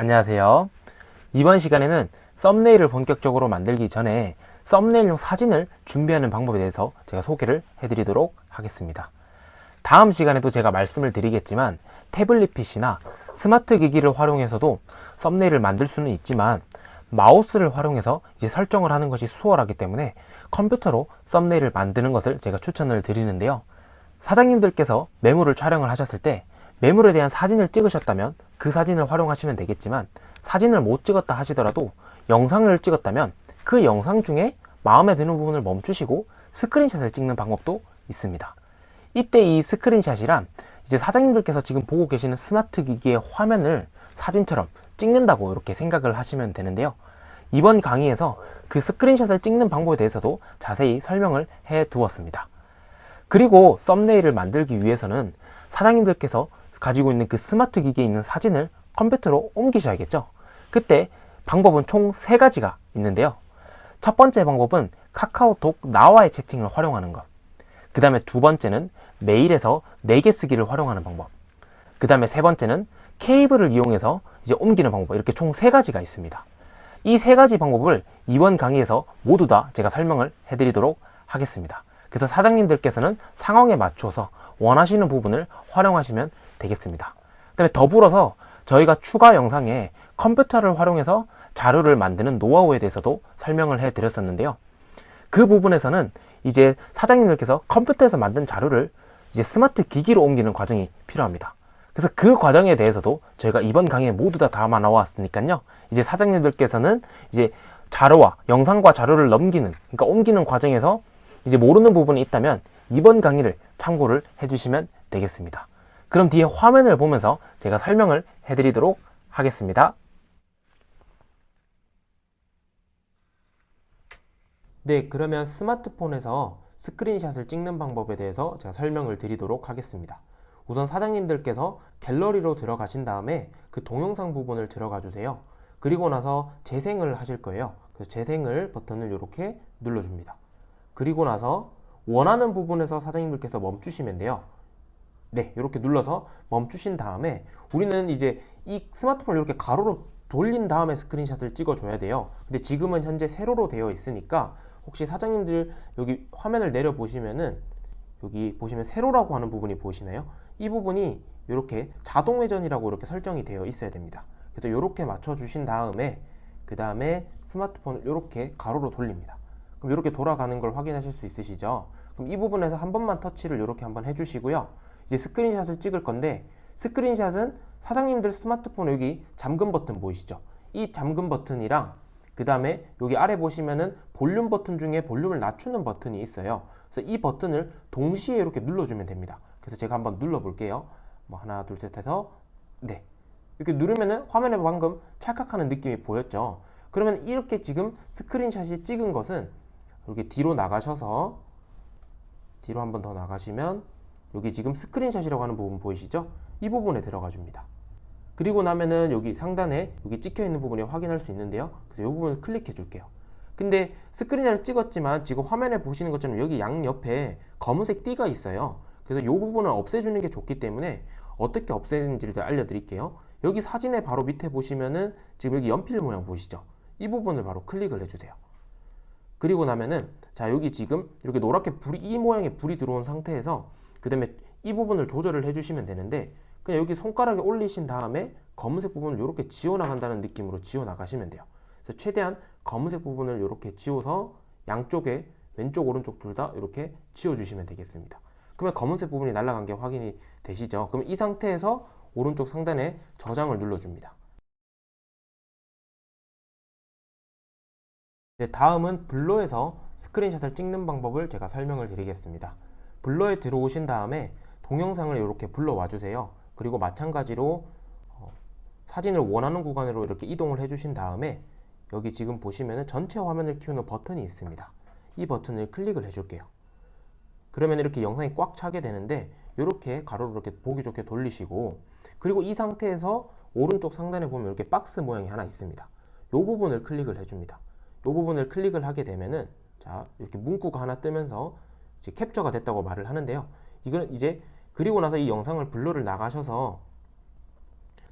안녕하세요. 이번 시간에는 썸네일을 본격적으로 만들기 전에 썸네일용 사진을 준비하는 방법에 대해서 제가 소개를 해드리도록 하겠습니다. 다음 시간에도 제가 말씀을 드리겠지만 태블릿 PC나 스마트 기기를 활용해서도 썸네일을 만들 수는 있지만 마우스를 활용해서 이제 설정을 하는 것이 수월하기 때문에 컴퓨터로 썸네일을 만드는 것을 제가 추천을 드리는데요. 사장님들께서 매물을 촬영을 하셨을 때 매물에 대한 사진을 찍으셨다면 그 사진을 활용하시면 되겠지만 사진을 못 찍었다 하시더라도 영상을 찍었다면 그 영상 중에 마음에 드는 부분을 멈추시고 스크린샷을 찍는 방법도 있습니다. 이때 이 스크린샷이란 이제 사장님들께서 지금 보고 계시는 스마트 기기의 화면을 사진처럼 찍는다고 이렇게 생각을 하시면 되는데요. 이번 강의에서 그 스크린샷을 찍는 방법에 대해서도 자세히 설명을 해 두었습니다. 그리고 썸네일을 만들기 위해서는 사장님들께서 가지고 있는 그 스마트 기기에 있는 사진을 컴퓨터로 옮기셔야겠죠. 그때 방법은 총 3가지가 있는데요. 첫 번째 방법은 카카오톡 나와의 채팅을 활용하는 것. 그 다음에 두 번째는 메일에서 4개 쓰기를 활용하는 방법. 그 다음에 세 번째는 케이블을 이용해서 이제 옮기는 방법. 이렇게 총 3가지가 있습니다. 이 3가지 방법을 이번 강의에서 모두 다 제가 설명을 해드리도록 하겠습니다. 그래서 사장님들께서는 상황에 맞춰서 원하시는 부분을 활용하시면 되겠습니다. 그 다음에 더불어서 저희가 추가 영상에 컴퓨터를 활용해서 자료를 만드는 노하우에 대해서도 설명을 해 드렸었는데요. 그 부분에서는 이제 사장님들께서 컴퓨터에서 만든 자료를 이제 스마트 기기로 옮기는 과정이 필요합니다. 그래서 그 과정에 대해서도 저희가 이번 강의에 모두 다 담아 나왔으니까요. 이제 사장님들께서는 이제 자료와 영상과 자료를 넘기는, 그러니까 옮기는 과정에서 이제 모르는 부분이 있다면 이번 강의를 참고를 해주시면 되겠습니다. 그럼 뒤에 화면을 보면서 제가 설명을 해드리도록 하겠습니다. 네, 그러면 스마트폰에서 스크린샷을 찍는 방법에 대해서 제가 설명을 드리도록 하겠습니다. 우선 사장님들께서 갤러리로 들어가신 다음에 그 동영상 부분을 들어가 주세요. 그리고 나서 재생을 하실 거예요. 그래서 재생을 버튼을 이렇게 눌러줍니다. 그리고 나서 원하는 부분에서 사장님들께서 멈추시면 돼요. 네, 이렇게 눌러서 멈추신 다음에 우리는 이제 이 스마트폰을 이렇게 가로로 돌린 다음에 스크린샷을 찍어줘야 돼요. 근데 지금은 현재 세로로 되어 있으니까 혹시 사장님들 여기 화면을 내려 보시면은 여기 보시면 세로라고 하는 부분이 보이시나요? 이 부분이 이렇게 자동 회전이라고 이렇게 설정이 되어 있어야 됩니다. 그래서 이렇게 맞춰 주신 다음에 그 다음에 스마트폰을 이렇게 가로로 돌립니다. 그럼 이렇게 돌아가는 걸 확인하실 수 있으시죠? 그럼 이 부분에서 한 번만 터치를 이렇게 한번 해주시고요. 이제 스크린샷을 찍을 건데 스크린샷은 사장님들 스마트폰 여기 잠금 버튼 보이시죠? 이 잠금 버튼이랑 그 다음에 여기 아래 보시면은 볼륨 버튼 중에 볼륨을 낮추는 버튼이 있어요. 그래서 이 버튼을 동시에 이렇게 눌러주면 됩니다. 그래서 제가 한번 눌러 볼게요. 뭐 하나 둘 셋 해서 네, 이렇게 누르면은 화면에 방금 찰칵하는 느낌이 보였죠? 그러면 이렇게 지금 스크린샷이 찍은 것은 이렇게 뒤로 나가셔서 뒤로 한 번 더 나가시면 여기 지금 스크린샷이라고 하는 부분 보이시죠? 이 부분에 들어가 줍니다. 그리고 나면은 여기 상단에 여기 찍혀 있는 부분에 확인할 수 있는데요. 그래서 이 부분을 클릭해 줄게요. 근데 스크린샷을 찍었지만 지금 화면에 보시는 것처럼 여기 양옆에 검은색 띠가 있어요. 그래서 이 부분을 없애주는 게 좋기 때문에 어떻게 없애는지를 알려드릴게요. 여기 사진의 바로 밑에 보시면은 지금 여기 연필 모양 보이시죠? 이 부분을 바로 클릭을 해주세요. 그리고 나면은 자 여기 지금 이렇게 노랗게 불이 이 모양의 불이 들어온 상태에서 그 다음에 이 부분을 조절을 해주시면 되는데 그냥 여기 손가락에 올리신 다음에 검은색 부분을 이렇게 지워 나간다는 느낌으로 지워 나가시면 돼요. 그래서 최대한 검은색 부분을 이렇게 지워서 양쪽에 왼쪽 오른쪽 둘 다 이렇게 지워 주시면 되겠습니다. 그러면 검은색 부분이 날아간 게 확인이 되시죠? 그럼 이 상태에서 오른쪽 상단에 저장을 눌러줍니다. 네, 다음은 블러에서 스크린샷을 찍는 방법을 제가 설명을 드리겠습니다. 블러에 들어오신 다음에 동영상을 이렇게 불러와 주세요. 그리고 마찬가지로 사진을 원하는 구간으로 이렇게 이동을 해주신 다음에 여기 지금 보시면 전체 화면을 키우는 버튼이 있습니다. 이 버튼을 클릭을 해줄게요. 그러면 이렇게 영상이 꽉 차게 되는데 이렇게 가로로 이렇게 보기 좋게 돌리시고 그리고 이 상태에서 오른쪽 상단에 보면 이렇게 박스 모양이 하나 있습니다. 이 부분을 클릭을 해줍니다. 이 부분을 클릭을 하게 되면은 자 이렇게 문구가 하나 뜨면서 이제 캡처가 됐다고 말을 하는데요. 이거는 이제 그리고 나서 이 영상을 블러를 나가셔서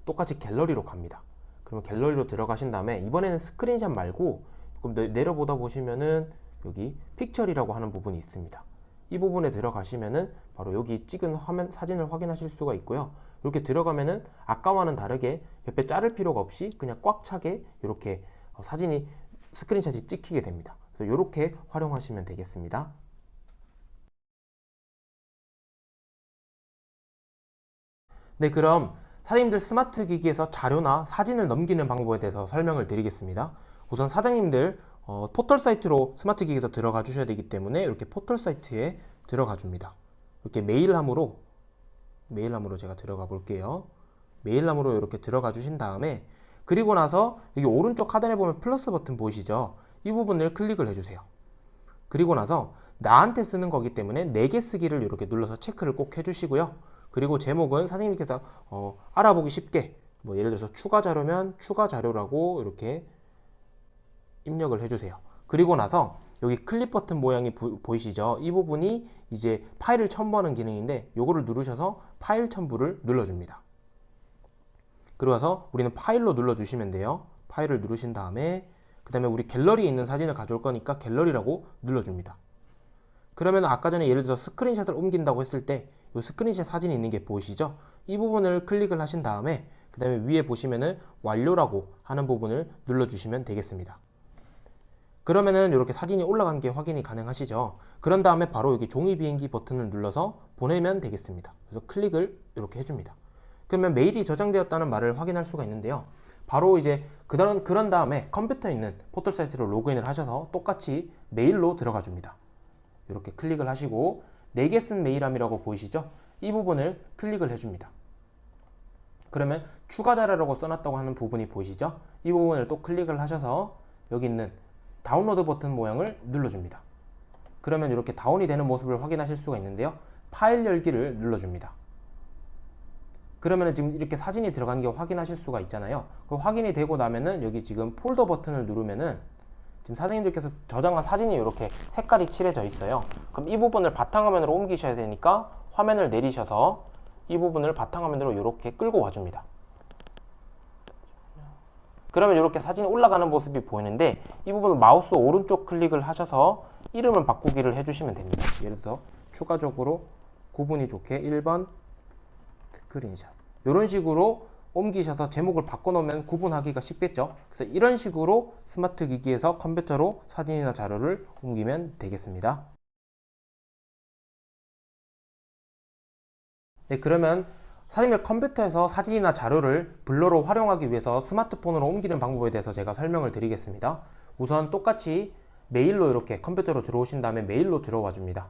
똑같이 갤러리로 갑니다. 그럼 갤러리로 들어가신 다음에 이번에는 스크린샷 말고 조금 내려보다 보시면은 여기 픽처리라고 하는 부분이 있습니다. 이 부분에 들어가시면은 바로 여기 찍은 화면 사진을 확인하실 수가 있고요. 이렇게 들어가면은 아까와는 다르게 옆에 자를 필요가 없이 그냥 꽉 차게 이렇게 사진이 스크린샷이 찍히게 됩니다. 그래서 이렇게 활용하시면 되겠습니다. 네, 그럼 사장님들 스마트 기기에서 자료나 사진을 넘기는 방법에 대해서 설명을 드리겠습니다. 우선 사장님들 포털 사이트로 스마트 기기에서 들어가 주셔야 되기 때문에 이렇게 포털 사이트에 들어가 줍니다. 이렇게 메일함으로 제가 들어가 볼게요. 메일함으로 이렇게 들어가 주신 다음에 그리고 나서 여기 오른쪽 하단에 보면 플러스 버튼 보이시죠? 이 부분을 클릭을 해주세요. 그리고 나서 나한테 쓰는 거기 때문에 내게 쓰기를 이렇게 눌러서 체크를 꼭 해주시고요. 그리고 제목은 사장님께서 알아보기 쉽게 뭐 예를 들어서 추가 자료면 추가 자료라고 이렇게 입력을 해주세요. 그리고 나서 여기 클릭 버튼 모양이 보이시죠? 이 부분이 이제 파일을 첨부하는 기능인데 요거를 누르셔서 파일 첨부를 눌러줍니다. 그리고 나서 우리는 파일로 눌러주시면 돼요. 파일을 누르신 다음에 그 다음에 우리 갤러리에 있는 사진을 가져올 거니까 갤러리라고 눌러줍니다. 그러면 아까 전에 예를 들어서 스크린샷을 옮긴다고 했을 때 이 스크린샷 사진이 있는 게 보이시죠? 이 부분을 클릭을 하신 다음에 그 다음에 위에 보시면은 완료라고 하는 부분을 눌러주시면 되겠습니다. 그러면은 이렇게 사진이 올라간 게 확인이 가능하시죠? 그런 다음에 바로 여기 종이 비행기 버튼을 눌러서 보내면 되겠습니다. 그래서 클릭을 이렇게 해줍니다. 그러면 메일이 저장되었다는 말을 확인할 수가 있는데요. 바로 이제 그런 다음에 컴퓨터에 있는 포털 사이트로 로그인을 하셔서 똑같이 메일로 들어가 줍니다. 이렇게 클릭을 하시고 내게 쓴 메일함이라고 보이시죠? 이 부분을 클릭을 해줍니다. 그러면 추가 자료라고 써놨다고 하는 부분이 보이시죠? 이 부분을 또 클릭을 하셔서 여기 있는 다운로드 버튼 모양을 눌러줍니다. 그러면 이렇게 다운이 되는 모습을 확인하실 수가 있는데요. 파일 열기를 눌러줍니다. 그러면 지금 이렇게 사진이 들어간 게 확인하실 수가 있잖아요. 그 확인이 되고 나면은 여기 지금 폴더 버튼을 누르면은 지금 사장님들께서 저장한 사진이 이렇게 색깔이 칠해져 있어요. 그럼 이 부분을 바탕화면으로 옮기셔야 되니까 화면을 내리셔서 이 부분을 바탕화면으로 이렇게 끌고 와줍니다. 그러면 이렇게 사진이 올라가는 모습이 보이는데 이 부분을 마우스 오른쪽 클릭을 하셔서 이름을 바꾸기를 해주시면 됩니다. 예를 들어 추가적으로 구분이 좋게 1번 스크린샷 이런 식으로 옮기셔서 제목을 바꿔놓으면 구분하기가 쉽겠죠. 그래서 이런 식으로 스마트 기기에서 컴퓨터로 사진이나 자료를 옮기면 되겠습니다. 네, 그러면 사진을 컴퓨터에서 사진이나 자료를 블러로 활용하기 위해서 스마트폰으로 옮기는 방법에 대해서 제가 설명을 드리겠습니다. 우선 똑같이 메일로 이렇게 컴퓨터로 들어오신 다음에 메일로 들어와 줍니다.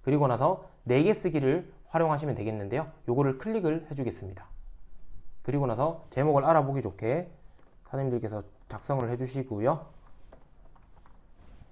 그리고 나서 내게 쓰기를 활용하시면 되겠는데요. 요거를 클릭을 해주겠습니다. 그리고 나서 제목을 알아보기 좋게 사장님들께서 작성을 해주시고요.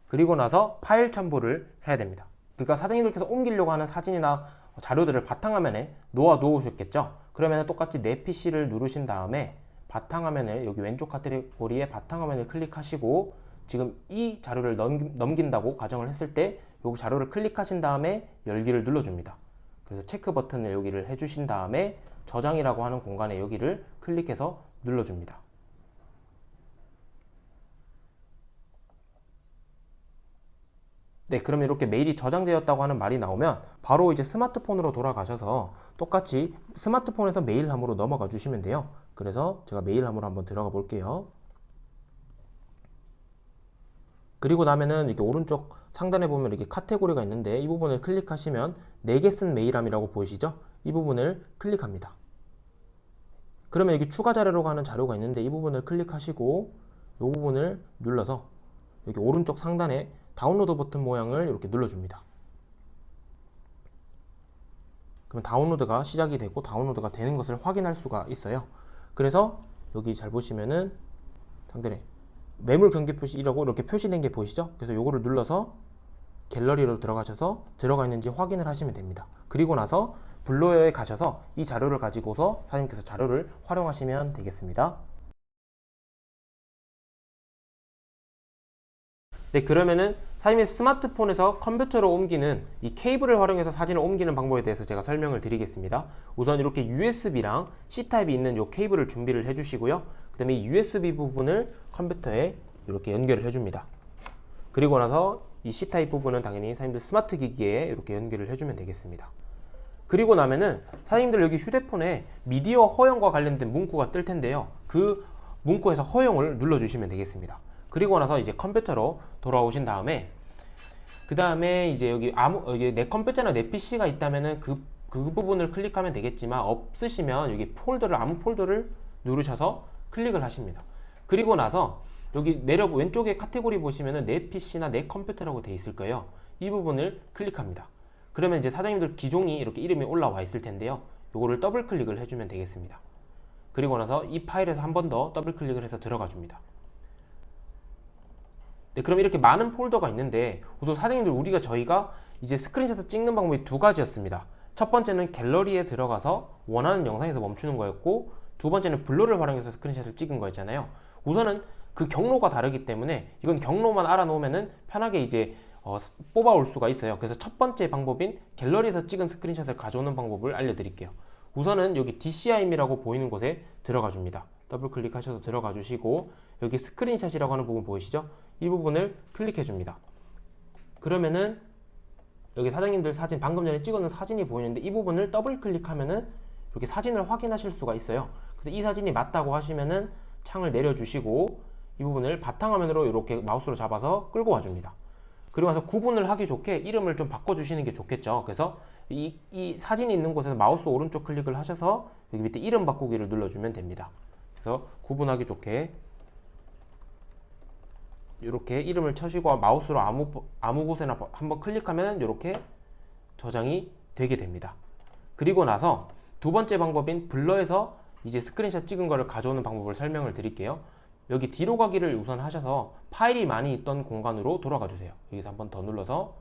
그리고 나서 파일 첨부를 해야 됩니다. 그러니까 사장님들께서 옮기려고 하는 사진이나 자료들을 바탕화면에 놓아 놓으셨겠죠. 그러면 똑같이 내 PC를 누르신 다음에 바탕화면을 여기 왼쪽 카테고리에 바탕화면을 클릭하시고 지금 이 자료를 넘긴다고 가정을 했을 때 이 자료를 클릭하신 다음에 열기를 눌러줍니다. 그래서 체크 버튼을 여기를 해주신 다음에 저장이라고 하는 공간에 여기를 클릭해서 눌러줍니다. 네, 그러면 이렇게 메일이 저장되었다고 하는 말이 나오면 바로 이제 스마트폰으로 돌아가셔서 똑같이 스마트폰에서 메일함으로 넘어가 주시면 돼요. 그래서 제가 메일함으로 한번 들어가 볼게요. 그리고 나면은 이렇게 오른쪽 상단에 보면 이렇게 카테고리가 있는데 이 부분을 클릭하시면 내게 쓴 메일함이라고 보이시죠? 이 부분을 클릭합니다. 그러면 여기 추가 자료로 가는 자료가 있는데 이 부분을 클릭하시고 이 부분을 눌러서 여기 오른쪽 상단에 다운로드 버튼 모양을 이렇게 눌러줍니다. 그럼 다운로드가 시작이 되고 다운로드가 되는 것을 확인할 수가 있어요. 그래서 여기 잘 보시면은 상단에 매물 경계 표시라고 이렇게 표시된 게 보이시죠? 그래서 요거를 눌러서 갤러리로 들어가셔서 들어가 있는지 확인을 하시면 됩니다. 그리고 나서 블로어에 가셔서 이 자료를 가지고서 사장님께서 자료를 활용하시면 되겠습니다. 네, 그러면은 사장님의 스마트폰에서 컴퓨터로 옮기는 이 케이블을 활용해서 사진을 옮기는 방법에 대해서 제가 설명을 드리겠습니다. 우선 이렇게 USB랑 C타입이 있는 이 케이블을 준비를 해주시고요. 그 그다음에 이 USB 부분을 컴퓨터에 이렇게 연결을 해줍니다. 그리고 나서 이 C타입 부분은 당연히 사장님들 스마트 기기에 이렇게 연결을 해주면 되겠습니다. 그리고 나면은 사장님들 여기 휴대폰에 미디어 허용과 관련된 문구가 뜰 텐데요. 그 문구에서 허용을 눌러주시면 되겠습니다. 그리고 나서 이제 컴퓨터로 돌아오신 다음에 그 다음에 이제 여기 이제 내 컴퓨터나 내 PC가 있다면은 그 부분을 클릭하면 되겠지만 없으시면 여기 폴더를 아무 폴더를 누르셔서 클릭을 하십니다. 그리고 나서 여기 왼쪽에 카테고리 보시면은 내 PC나 내 컴퓨터라고 되어 있을 거예요. 이 부분을 클릭합니다. 그러면 이제 사장님들 기종이 이렇게 이름이 올라와 있을 텐데요. 요거를 더블 클릭을 해주면 되겠습니다. 그리고 나서 이 파일에서 한 번 더 더블 클릭을 해서 들어가 줍니다. 네, 그럼 이렇게 많은 폴더가 있는데 우선 사장님들 저희가 이제 스크린샷을 찍는 방법이 두 가지였습니다. 첫 번째는 갤러리에 들어가서 원하는 영상에서 멈추는 거였고, 두 번째는 블러를 활용해서 스크린샷을 찍은 거였잖아요. 우선은 그 경로가 다르기 때문에 이건 경로만 알아놓으면은 편하게 이제 뽑아올 수가 있어요. 그래서 첫 번째 방법인 갤러리에서 찍은 스크린샷을 가져오는 방법을 알려드릴게요. 우선은 여기 DCIM이라고 보이는 곳에 들어가 줍니다. 더블 클릭하셔서 들어가 주시고 여기 스크린샷이라고 하는 부분 보이시죠? 이 부분을 클릭해 줍니다. 그러면은 여기 사장님들 사진, 방금 전에 찍어놓은 사진이 보이는데 이 부분을 더블 클릭하면은 이렇게 사진을 확인하실 수가 있어요. 그래서 이 사진이 맞다고 하시면은 창을 내려주시고 이 부분을 바탕화면으로 이렇게 마우스로 잡아서 끌고 와줍니다. 그리고 나서 구분을 하기 좋게 이름을 좀 바꿔주시는 게 좋겠죠. 그래서 이 사진이 있는 곳에서 마우스 오른쪽 클릭을 하셔서 여기 밑에 이름 바꾸기를 눌러주면 됩니다. 그래서 구분하기 좋게 이렇게 이름을 쳐시고 마우스로 아무 곳에나 한번 클릭하면 이렇게 저장이 되게 됩니다. 그리고 나서 두 번째 방법인 블러에서 이제 스크린샷 찍은 거를 가져오는 방법을 설명을 드릴게요. 여기 뒤로 가기를 우선 하셔서 파일이 많이 있던 공간으로 돌아가 주세요. 여기서 한번 더 눌러서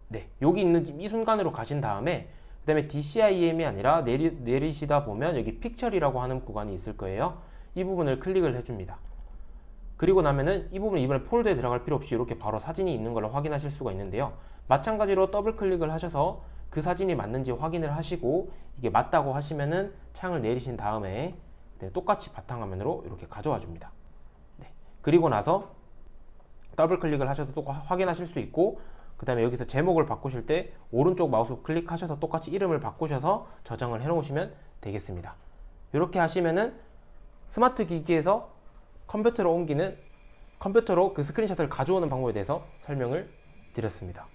네, 여기 있는 이 순간으로 가신 다음에 그 다음에 DCIM이 아니라 내리시다 보면 여기 픽처리라고 하는 구간이 있을 거예요. 이 부분을 클릭을 해줍니다. 그리고 나면은 이 부분 이번에 폴더에 들어갈 필요 없이 이렇게 바로 사진이 있는 걸 확인하실 수가 있는데요. 마찬가지로 더블 클릭을 하셔서 그 사진이 맞는지 확인을 하시고 이게 맞다고 하시면은 창을 내리신 다음에 똑같이 바탕화면으로 이렇게 가져와 줍니다. 네. 그리고 나서 더블 클릭을 하셔도 또 확인하실 수 있고, 그 다음에 여기서 제목을 바꾸실 때 오른쪽 마우스 클릭하셔서 똑같이 이름을 바꾸셔서 저장을 해 놓으시면 되겠습니다. 이렇게 하시면은 스마트 기기에서 컴퓨터로 그 스크린샷을 가져오는 방법에 대해서 설명을 드렸습니다.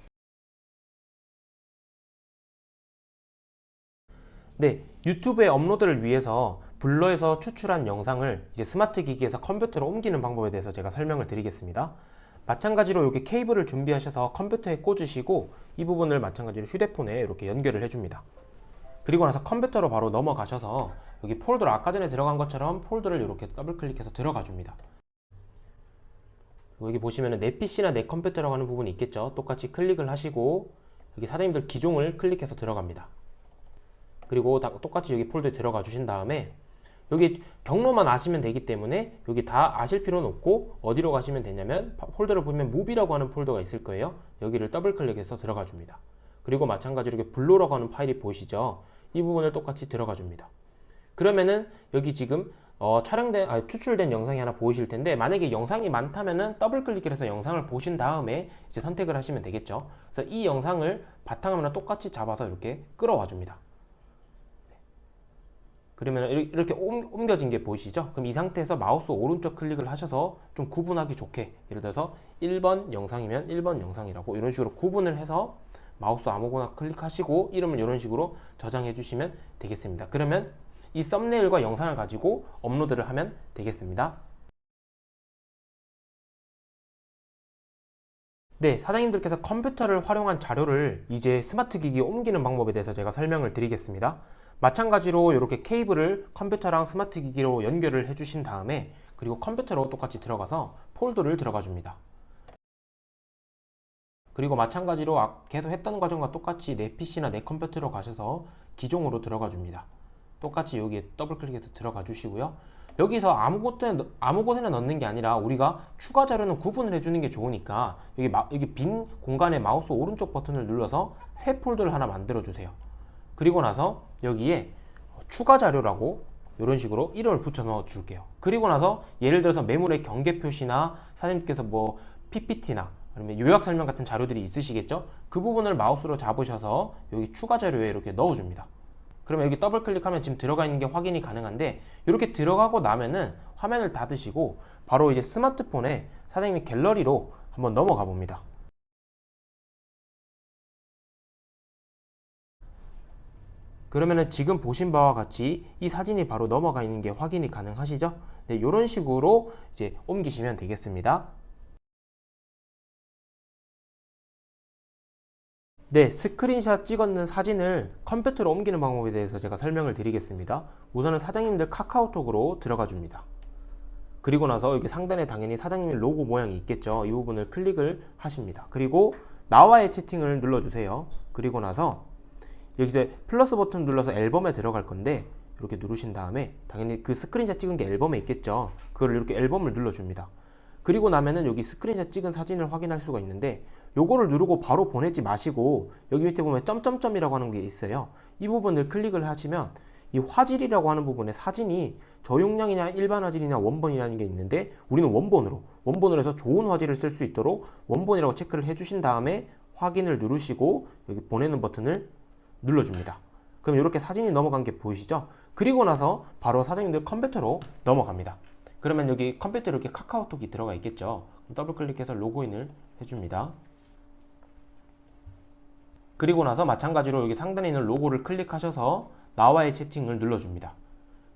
네, 유튜브에 업로드를 위해서 블러에서 추출한 영상을 이제 스마트 기기에서 컴퓨터로 옮기는 방법에 대해서 제가 설명을 드리겠습니다. 마찬가지로 이렇게 케이블을 준비하셔서 컴퓨터에 꽂으시고 이 부분을 마찬가지로 휴대폰에 이렇게 연결을 해줍니다. 그리고 나서 컴퓨터로 바로 넘어가셔서 여기 폴더를 아까 전에 들어간 것처럼 폴더를 이렇게 더블 클릭해서 들어가 줍니다. 여기 보시면 내 PC나 내 컴퓨터라고 하는 부분이 있겠죠. 똑같이 클릭을 하시고 여기 사장님들 기종을 클릭해서 들어갑니다. 그리고 똑같이 여기 폴더에 들어가 주신 다음에 여기 경로만 아시면 되기 때문에 여기 다 아실 필요는 없고 어디로 가시면 되냐면 폴더를 보면 무비라고 하는 폴더가 있을 거예요. 여기를 더블 클릭해서 들어가 줍니다. 그리고 마찬가지로 이렇게 블로라고 하는 파일이 보이시죠? 이 부분을 똑같이 들어가 줍니다. 그러면은 여기 지금 추출된 영상이 하나 보이실 텐데, 만약에 영상이 많다면은 더블 클릭을 해서 영상을 보신 다음에 이제 선택을 하시면 되겠죠. 그래서 이 영상을 바탕화면에 똑같이 잡아서 이렇게 끌어와 줍니다. 그러면 이렇게 옮겨진 게 보이시죠? 그럼 이 상태에서 마우스 오른쪽 클릭을 하셔서 좀 구분하기 좋게, 예를 들어서 1번 영상이면 1번 영상이라고 이런 식으로 구분을 해서 마우스 아무거나 클릭하시고 이름을 이런 식으로 저장해 주시면 되겠습니다. 그러면 이 썸네일과 영상을 가지고 업로드를 하면 되겠습니다. 네, 사장님들께서 컴퓨터를 활용한 자료를 이제 스마트 기기에 옮기는 방법에 대해서 제가 설명을 드리겠습니다. 마찬가지로 이렇게 케이블을 컴퓨터랑 스마트 기기로 연결을 해주신 다음에 그리고 컴퓨터로 똑같이 들어가서 폴더를 들어가 줍니다. 그리고 마찬가지로 계속 했던 과정과 똑같이 내 PC나 내 컴퓨터로 가셔서 기종으로 들어가 줍니다. 똑같이 여기에 더블 클릭해서 들어가 주시고요. 여기서 아무 곳에나 넣는 게 아니라 우리가 추가 자료는 구분을 해주는 게 좋으니까 여기 빈 공간에 마우스 오른쪽 버튼을 눌러서 새 폴더를 하나 만들어 주세요. 그리고 나서 여기에 추가 자료라고 이런 식으로 이름을 붙여 넣어 줄게요. 그리고 나서 예를 들어서 매물의 경계 표시나 사장님께서 뭐 PPT나 아니면 요약 설명 같은 자료들이 있으시겠죠? 그 부분을 마우스로 잡으셔서 여기 추가 자료에 이렇게 넣어줍니다. 그러면 여기 더블 클릭하면 지금 들어가 있는 게 확인이 가능한데, 이렇게 들어가고 나면은 화면을 닫으시고 바로 이제 스마트폰에 사장님이 갤러리로 한번 넘어가 봅니다. 그러면은 지금 보신 바와 같이 이 사진이 바로 넘어가 있는 게 확인이 가능하시죠? 네, 이런 식으로 이제 옮기시면 되겠습니다. 네, 스크린샷 찍었는 사진을 컴퓨터로 옮기는 방법에 대해서 제가 설명을 드리겠습니다. 우선은 사장님들 카카오톡으로 들어가 줍니다. 그리고 나서 여기 상단에 당연히 사장님의 로고 모양이 있겠죠. 이 부분을 클릭을 하십니다. 그리고 나와의 채팅을 눌러주세요. 그리고 나서 여기 이제 플러스 버튼 눌러서 앨범에 들어갈 건데, 이렇게 누르신 다음에 당연히 그 스크린샷 찍은 게 앨범에 있겠죠. 그걸 이렇게 앨범을 눌러줍니다. 그리고 나면은 여기 스크린샷 찍은 사진을 확인할 수가 있는데, 요거를 누르고 바로 보내지 마시고 여기 밑에 보면 점점점이라고 하는 게 있어요. 이 부분을 클릭을 하시면 이 화질이라고 하는 부분에 사진이 저용량이냐 일반 화질이냐 원본이라는 게 있는데, 우리는 원본으로 해서 좋은 화질을 쓸 수 있도록 원본이라고 체크를 해주신 다음에 확인을 누르시고 여기 보내는 버튼을 눌러줍니다. 그럼 이렇게 사진이 넘어간 게 보이시죠? 그리고 나서 바로 사장님들 컴퓨터로 넘어갑니다. 그러면 여기 컴퓨터에 이렇게 카카오톡이 들어가 있겠죠. 더블 클릭해서 로그인을 해줍니다. 그리고 나서 마찬가지로 여기 상단에 있는 로고를 클릭하셔서 나와의 채팅을 눌러줍니다.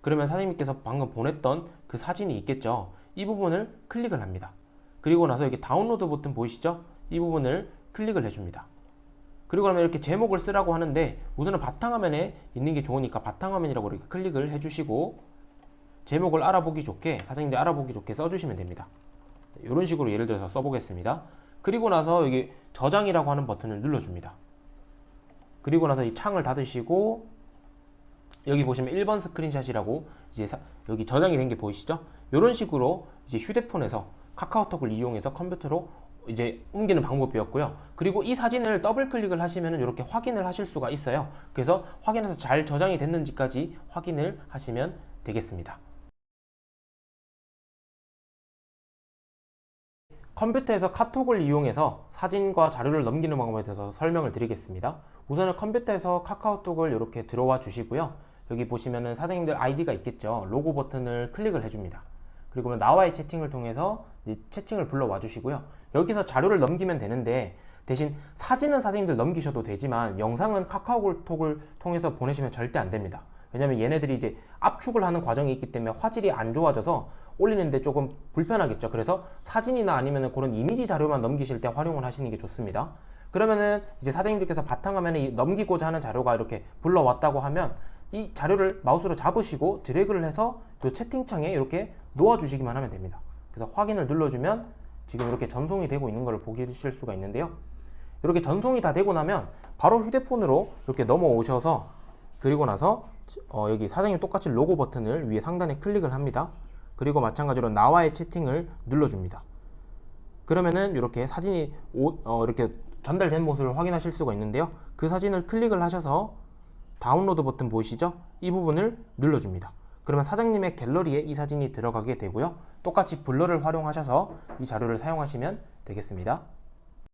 그러면 사장님께서 방금 보냈던 그 사진이 있겠죠. 이 부분을 클릭을 합니다. 그리고 나서 여기 다운로드 버튼 보이시죠? 이 부분을 클릭을 해줍니다. 그리고 나면 이렇게 제목을 쓰라고 하는데, 우선은 바탕화면에 있는 게 좋으니까 바탕화면이라고 이렇게 클릭을 해주시고 제목을 알아보기 좋게, 사장님들 알아보기 좋게 써주시면 됩니다. 이런 식으로 예를 들어서 써보겠습니다. 그리고 나서 여기 저장이라고 하는 버튼을 눌러줍니다. 그리고 나서 이 창을 닫으시고 여기 보시면 1번 스크린샷이라고 이제 여기 저장이 된 게 보이시죠? 이런 식으로 이제 휴대폰에서 카카오톡을 이용해서 컴퓨터로 이제 옮기는 방법이었고요. 그리고 이 사진을 더블 클릭을 하시면 이렇게 확인을 하실 수가 있어요. 그래서 확인해서 잘 저장이 됐는지까지 확인을 하시면 되겠습니다. 컴퓨터에서 카톡을 이용해서 사진과 자료를 넘기는 방법에 대해서 설명을 드리겠습니다. 우선은 컴퓨터에서 카카오톡을 이렇게 들어와 주시고요. 여기 보시면은 사장님들 아이디가 있겠죠. 로고 버튼을 클릭을 해줍니다. 그리고 나와의 채팅을 통해서 채팅을 불러와 주시고요. 여기서 자료를 넘기면 되는데, 대신 사진은 사장님들 넘기셔도 되지만 영상은 카카오톡을 통해서 보내시면 절대 안 됩니다. 왜냐면 얘네들이 이제 압축을 하는 과정이 있기 때문에 화질이 안 좋아져서 올리는데 조금 불편하겠죠. 그래서 사진이나 아니면 그런 이미지 자료만 넘기실 때 활용을 하시는 게 좋습니다. 그러면은 이제 사장님들께서 바탕화면에 넘기고자 하는 자료가 이렇게 불러왔다고 하면 이 자료를 마우스로 잡으시고 드래그를 해서 이 채팅창에 이렇게 놓아주시기만 하면 됩니다. 그래서 확인을 눌러주면 지금 이렇게 전송이 되고 있는 걸 보실 수가 있는데요. 이렇게 전송이 다 되고 나면 바로 휴대폰으로 이렇게 넘어오셔서, 그리고 나서 여기 사장님 똑같이 로고 버튼을 위에 상단에 클릭을 합니다. 그리고 마찬가지로 나와의 채팅을 눌러줍니다. 그러면은 이렇게 사진이 이렇게 전달된 모습을 확인하실 수가 있는데요. 그 사진을 클릭을 하셔서 다운로드 버튼 보이시죠? 이 부분을 눌러줍니다. 그러면 사장님의 갤러리에 이 사진이 들어가게 되고요. 똑같이 블러를 활용하셔서 이 자료를 사용하시면 되겠습니다.